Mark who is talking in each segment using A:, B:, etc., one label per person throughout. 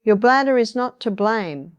A: Your bladder is not to blame.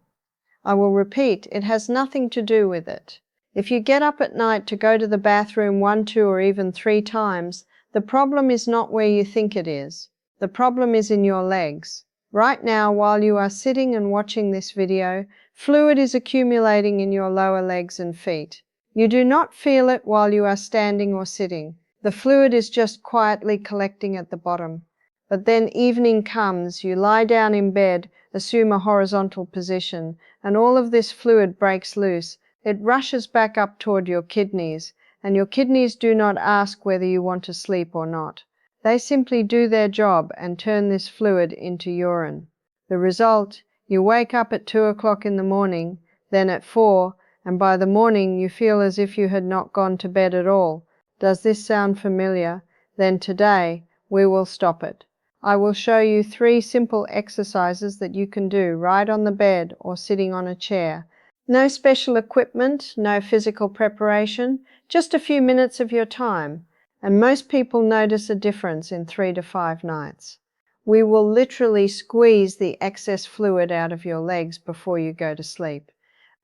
A: I will repeat, it has nothing to do with it. If you get up at night to go to the bathroom 1, 2, or even 3 times, the problem is not where you think it is. The problem is in your legs. Right now, while you are sitting and watching this video, fluid is accumulating in your lower legs and feet. You do not feel it while you are standing or sitting. The fluid is just quietly collecting at the bottom. But then evening comes, you lie down in bed, assume a horizontal position, and all of this fluid breaks loose. It rushes back up toward your kidneys, and your kidneys do not ask whether you want to sleep or not. They simply do their job and turn this fluid into urine. The result, you wake up at 2 o'clock in the morning, then at 4, and by the morning you feel as if you had not gone to bed at all. Does this sound familiar? Then today we will stop it. I will show you 3 simple exercises that you can do right on the bed or sitting on a chair. No special equipment, no physical preparation, just a few minutes of your time. And most people notice a difference in 3 to 5 nights. We will literally squeeze the excess fluid out of your legs before you go to sleep.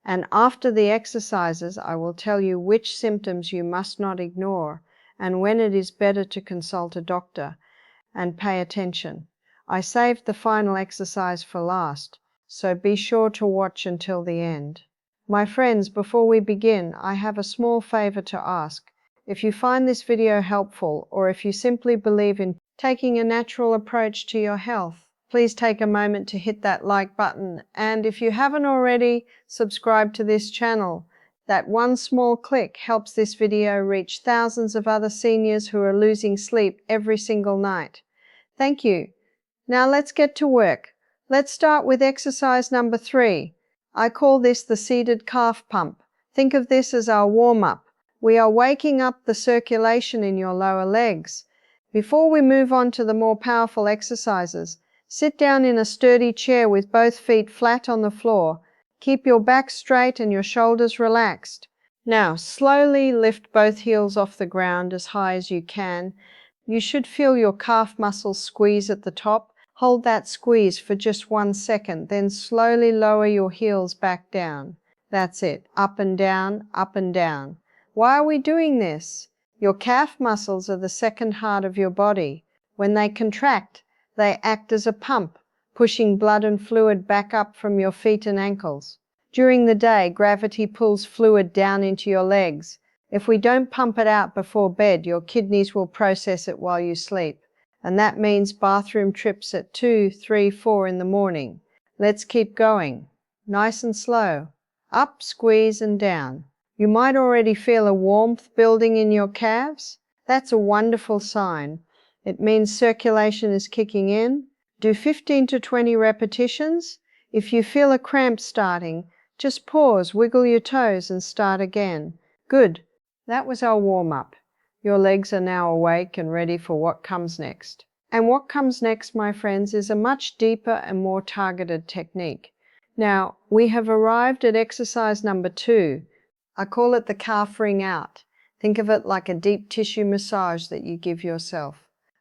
A: And after the exercises, I will tell you which symptoms you must not ignore and when it is better to consult a doctor and pay attention. I saved the final exercise for last, so be sure to watch until the end. My friends, before we begin, I have a small favor to ask. If you find this video helpful, or if you simply believe in taking a natural approach to your health, please take a moment to hit that like button. And if you haven't already, subscribe to this channel. That one small click helps this video reach thousands of other seniors who are losing sleep every single night. Thank you. Now let's get to work. Let's start with exercise number 3. I call this the seated calf pump. Think of this as our warm-up. We are waking up the circulation in your lower legs. Before we move on to the more powerful exercises, sit down in a sturdy chair with both feet flat on the floor. Keep your back straight and your shoulders relaxed. Now, slowly lift both heels off the ground as high as you can. You should feel your calf muscles squeeze at the top. Hold that squeeze for just 1 second, then slowly lower your heels back down. That's it. Up and down, up and down. Why are we doing this? Your calf muscles are the second heart of your body. When they contract, they act as a pump, pushing blood and fluid back up from your feet and ankles. During the day, gravity pulls fluid down into your legs. If we don't pump it out before bed, your kidneys will process it while you sleep. And that means bathroom trips at 2, 3, 4 in the morning. Let's keep going. Nice and slow. Up, squeeze, and down. You might already feel a warmth building in your calves. That's a wonderful sign. It means circulation is kicking in. Do 15 to 20 repetitions. If you feel a cramp starting, just pause, wiggle your toes, and start again. Good. That was our warm-up. Your legs are now awake and ready for what comes next. And what comes next, my friends, is a much deeper and more targeted technique. Now, we have arrived at exercise number 2. I call it the calf ring out. Think of it like a deep tissue massage that you give yourself.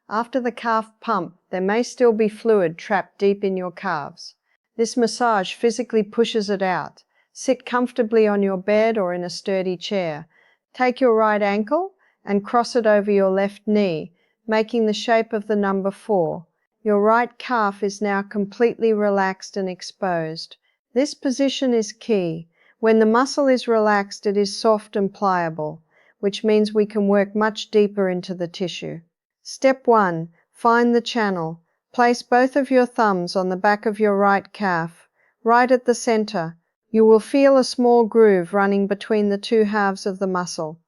A: After the calf pump, there may still be fluid trapped deep in your calves. This massage physically pushes it out. Sit comfortably on your bed or in a sturdy chair. Take your right ankle and cross it over your left knee, making the shape of the number 4. Your right calf is now completely relaxed and exposed. This position is key. When the muscle is relaxed, it is soft and pliable, which means we can work much deeper into the tissue. Step 1. Find the channel. Place both of your thumbs on the back of your right calf, right at the center. You will feel a small groove running between the 2 halves of the muscle.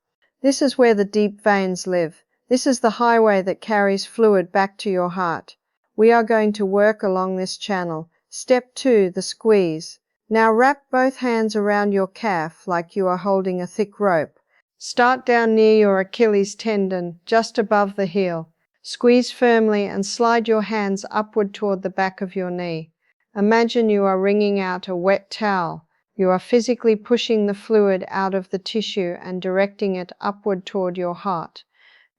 A: This is where the deep veins live. This is the highway that carries fluid back to your heart. We are going to work along this channel. Step 2. The squeeze. Now wrap both hands around your calf like you are holding a thick rope. Start down near your Achilles tendon, just above the heel. Squeeze firmly and slide your hands upward toward the back of your knee. Imagine you are wringing out a wet towel. You are physically pushing the fluid out of the tissue and directing it upward toward your heart.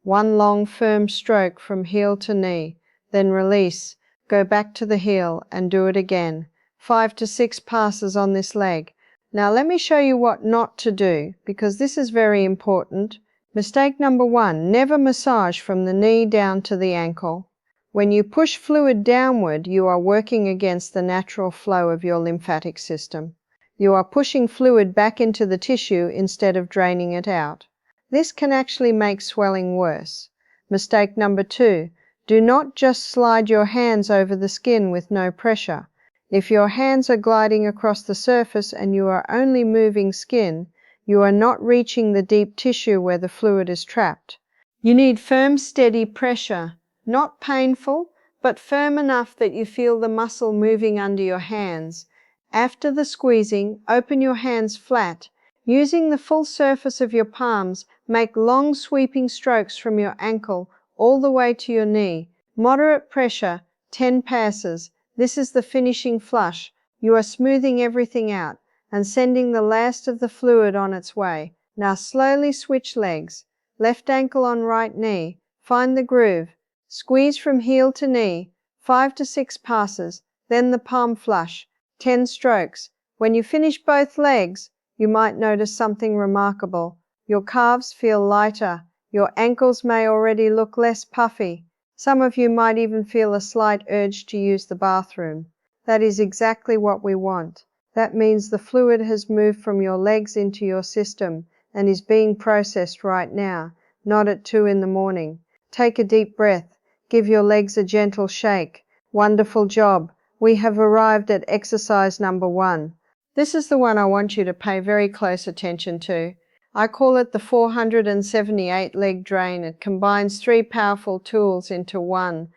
A: One long, firm stroke from heel to knee, then release. Go back to the heel and do it again. 5 to 6 passes on this leg. Now let me show you what not to do, because this is very important. Mistake number 1, never massage from the knee down to the ankle. When you push fluid downward, you are working against the natural flow of your lymphatic system. You are pushing fluid back into the tissue instead of draining it out. This can actually make swelling worse. Mistake number 2, do not just slide your hands over the skin with no pressure. If your hands are gliding across the surface and you are only moving skin, you are not reaching the deep tissue where the fluid is trapped. You need firm, steady pressure, not painful, but firm enough that you feel the muscle moving under your hands. After the squeezing, open your hands flat. Using the full surface of your palms, make long sweeping strokes from your ankle all the way to your knee. Moderate pressure, 10 passes. This is the finishing flush. You are smoothing everything out and sending the last of the fluid on its way. Now slowly switch legs. Left ankle on right knee. Find the groove. Squeeze from heel to knee. 5 to 6 passes. Then the palm flush. 10 strokes. When you finish both legs, you might notice something remarkable. Your calves feel lighter. Your ankles may already look less puffy. Some of you might even feel a slight urge to use the bathroom. That is exactly what we want. That means the fluid has moved from your legs into your system and is being processed right now, not at 2 in the morning. Take a deep breath. Give your legs a gentle shake. Wonderful job. We have arrived at exercise number 1. This is the one I want you to pay very close attention to. I call it the 478 leg drain. It combines 3 powerful tools into one: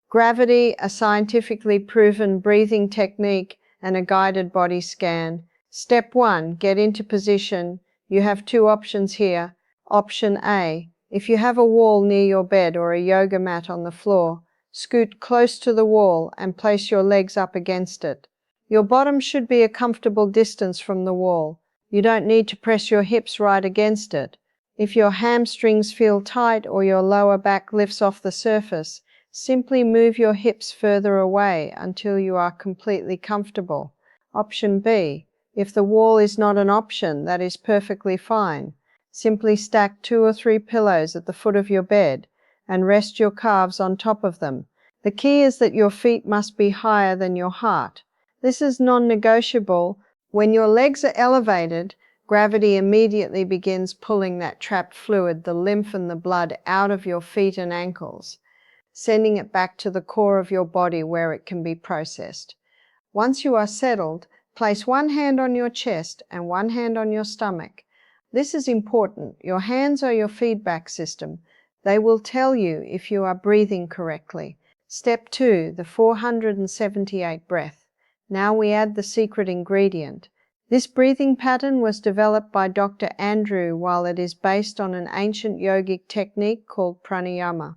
A: gravity, a scientifically proven breathing technique, and a guided body scan. Step 1, get into position. You have 2 options here. Option A, if you have a wall near your bed or a yoga mat on the floor, scoot close to the wall and place your legs up against it. Your bottom should be a comfortable distance from the wall. You don't need to press your hips right against it. If your hamstrings feel tight or your lower back lifts off the surface, simply move your hips further away until you are completely comfortable. Option B, if the wall is not an option, that is perfectly fine. Simply stack 2 or 3 pillows at the foot of your bed and rest your calves on top of them. The key is that your feet must be higher than your heart. This is non-negotiable. When your legs are elevated, gravity immediately begins pulling that trapped fluid, the lymph and the blood, out of your feet and ankles, sending it back to the core of your body where it can be processed. Once you are settled, place one hand on your chest and one hand on your stomach. This is important. Your hands are your feedback system. They will tell you if you are breathing correctly. Step 2, the 478 breath. Now we add the secret ingredient. This breathing pattern was developed by Dr. Andrew while it is based on an ancient yogic technique called pranayama.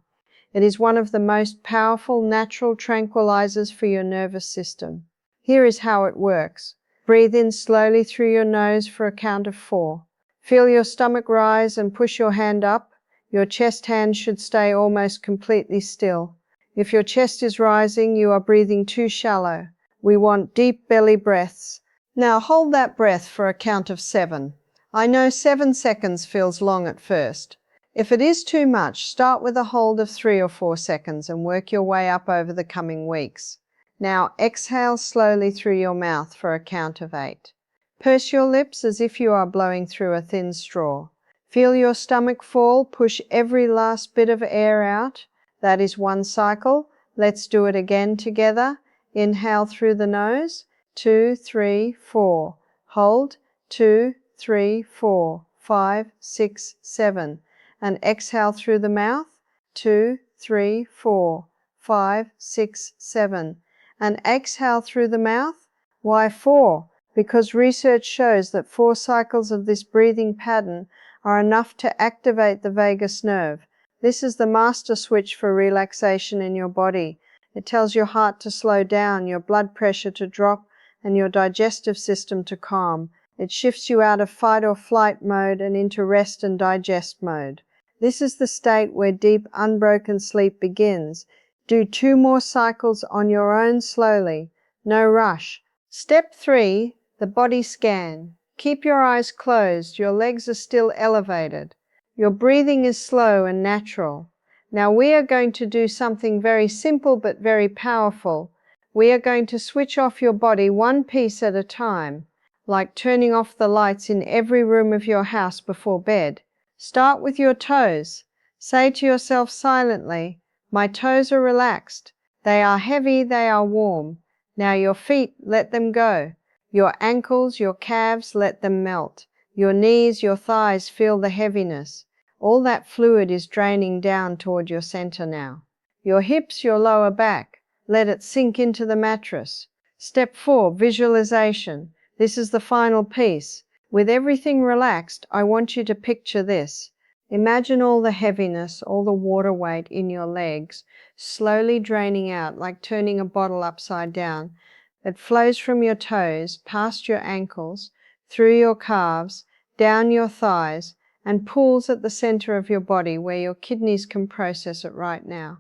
A: It is one of the most powerful natural tranquilizers for your nervous system. Here is how it works. Breathe in slowly through your nose for a count of 4. Feel your stomach rise and push your hand up. Your chest hand should stay almost completely still. If your chest is rising, you are breathing too shallow. We want deep belly breaths. Now hold that breath for a count of 7. I know 7 seconds feels long at first. If it is too much, start with a hold of 3 or 4 seconds and work your way up over the coming weeks. Now exhale slowly through your mouth for a count of 8. Purse your lips as if you are blowing through a thin straw. Feel your stomach fall, push every last bit of air out. That is 1 cycle. Let's do it again together. Inhale through the nose, 2, 3, 4. Hold, 2, 3, 4, 5, 6, 7. And exhale through the mouth, 2, 3, 4, 5, 6, 7. And exhale through the mouth. Why 4? Because research shows that 4 cycles of this breathing pattern are enough to activate the vagus nerve. This is the master switch for relaxation in your body. It tells your heart to slow down, your blood pressure to drop, and your digestive system to calm. It shifts you out of fight or flight mode and into rest and digest mode. This is the state where deep, unbroken sleep begins. Do 2 more cycles on your own slowly. No rush. Step 3, the body scan. Keep your eyes closed. Your legs are still elevated. Your breathing is slow and natural. Now we are going to do something very simple but very powerful. We are going to switch off your body one piece at a time, like turning off the lights in every room of your house before bed. Start with your toes. Say to yourself silently, "My toes are relaxed. They are heavy, they are warm." Now your feet, let them go. Your ankles, your calves, let them melt. Your knees, your thighs, feel the heaviness. All that fluid is draining down toward your center now. Your hips, your lower back, let it sink into the mattress. Step 4, visualization. This is the final piece. With everything relaxed, I want you to picture this. Imagine all the heaviness, all the water weight in your legs, slowly draining out like turning a bottle upside down. It flows from your toes, past your ankles, through your calves, down your thighs, and pools at the center of your body where your kidneys can process it right now.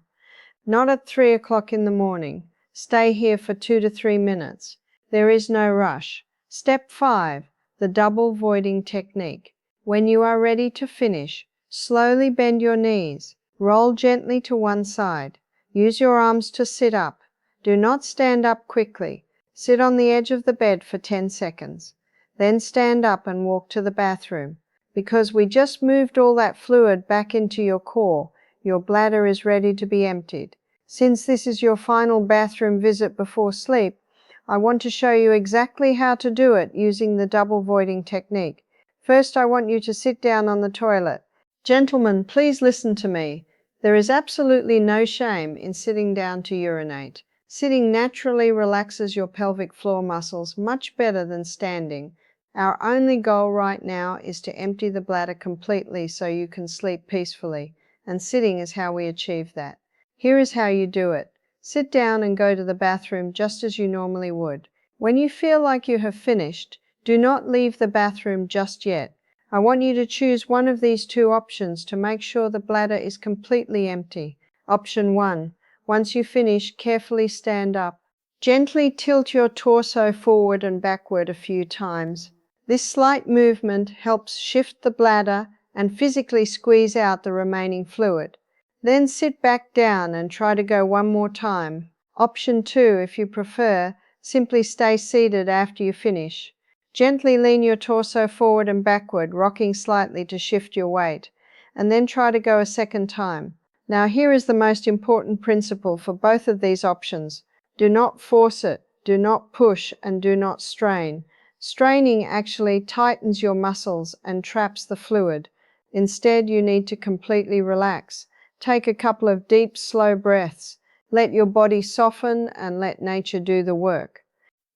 A: Not at 3 o'clock in the morning. Stay here for 2 to 3 minutes. There is no rush. Step 5, the double voiding technique. When you are ready to finish, slowly bend your knees. Roll gently to one side. Use your arms to sit up. Do not stand up quickly. Sit on the edge of the bed for 10 seconds. Then stand up and walk to the bathroom. Because we just moved all that fluid back into your core, your bladder is ready to be emptied. Since this is your final bathroom visit before sleep, I want to show you exactly how to do it using the double voiding technique. First, I want you to sit down on the toilet. Gentlemen, please listen to me. There is absolutely no shame in sitting down to urinate. Sitting naturally relaxes your pelvic floor muscles much better than standing. Our only goal right now is to empty the bladder completely so you can sleep peacefully, and sitting is how we achieve that. Here is how you do it. Sit down and go to the bathroom just as you normally would. When you feel like you have finished, do not leave the bathroom just yet. I want you to choose one of these 2 options to make sure the bladder is completely empty. Option 1. Once you finish, carefully stand up. Gently tilt your torso forward and backward a few times. This slight movement helps shift the bladder and physically squeeze out the remaining fluid. Then sit back down and try to go one more time. Option 2, if you prefer, simply stay seated after you finish. Gently lean your torso forward and backward, rocking slightly to shift your weight, and then try to go a second time. Now here is the most important principle for both of these options. Do not force it, do not push, and do not strain. Straining actually tightens your muscles and traps the fluid. Instead, you need to completely relax. Take a couple of deep, slow breaths. Let your body soften and let nature do the work.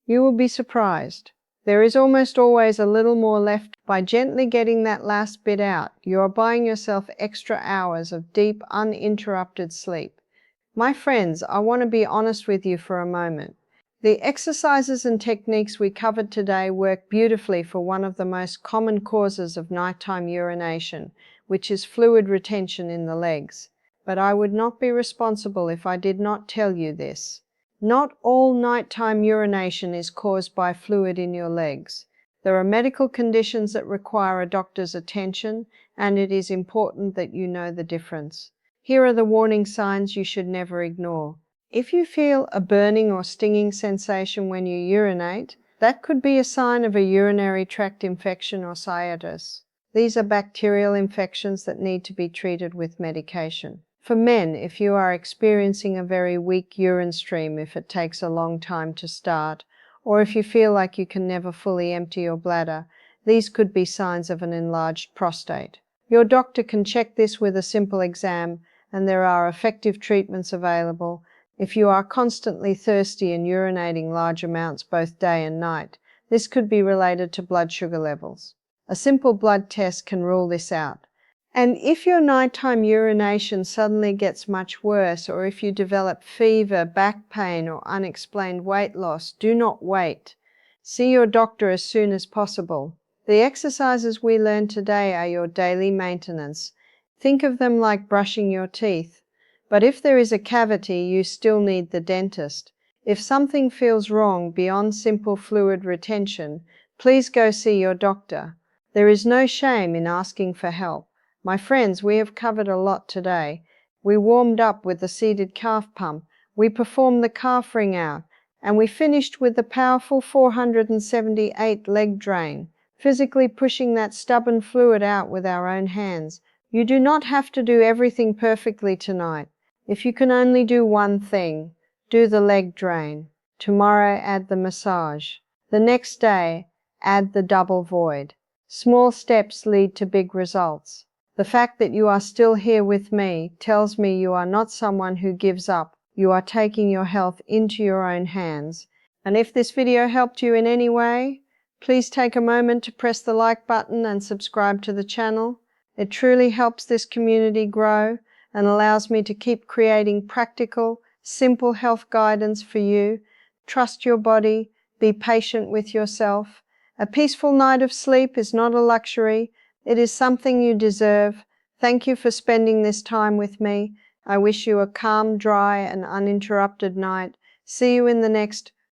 A: You will be surprised. There is almost always a little more left. By gently getting that last bit out, you are buying yourself extra hours of deep, uninterrupted sleep. My friends, I want to be honest with you for a moment. The exercises and techniques we covered today work beautifully for one of the most common causes of nighttime urination, which is fluid retention in the legs. But I would not be responsible if I did not tell you this. Not all nighttime urination is caused by fluid in your legs. There are medical conditions that require a doctor's attention, and it is important that you know the difference. Here are the warning signs you should never ignore. If you feel a burning or stinging sensation when you urinate, that could be a sign of a urinary tract infection or sciatis. These are bacterial infections that need to be treated with medication. For men, if you are experiencing a very weak urine stream, if it takes a long time to start, or if you feel like you can never fully empty your bladder, these could be signs of an enlarged prostate. Your doctor can check this with a simple exam, and there are effective treatments available. If you are constantly thirsty and urinating large amounts both day and night, this could be related to blood sugar levels. A simple blood test can rule this out. And if your nighttime urination suddenly gets much worse, or if you develop fever, back pain, or unexplained weight loss, do not wait. See your doctor as soon as possible. The exercises we learned today are your daily maintenance. Think of them like brushing your teeth. But if there is a cavity, you still need the dentist. If something feels wrong beyond simple fluid retention, please go see your doctor. There is no shame in asking for help. My friends, we have covered a lot today. We warmed up with the seated calf pump, we performed the calf ring out, and we finished with the powerful 478 leg drain, physically pushing that stubborn fluid out with our own hands. You do not have to do everything perfectly tonight. If you can only do one thing, do the leg drain. Tomorrow, add the massage. The next day, add the double void. Small steps lead to big results. The fact that you are still here with me tells me you are not someone who gives up. You are taking your health into your own hands. And if this video helped you in any way, please take a moment to press the like button and subscribe to the channel. It truly helps this community grow and allows me to keep creating practical, simple health guidance for you. Trust your body, be patient with yourself. A peaceful night of sleep is not a luxury, it is something you deserve. Thank you for spending this time with me. I wish you a calm, dry, and uninterrupted night. See you in the next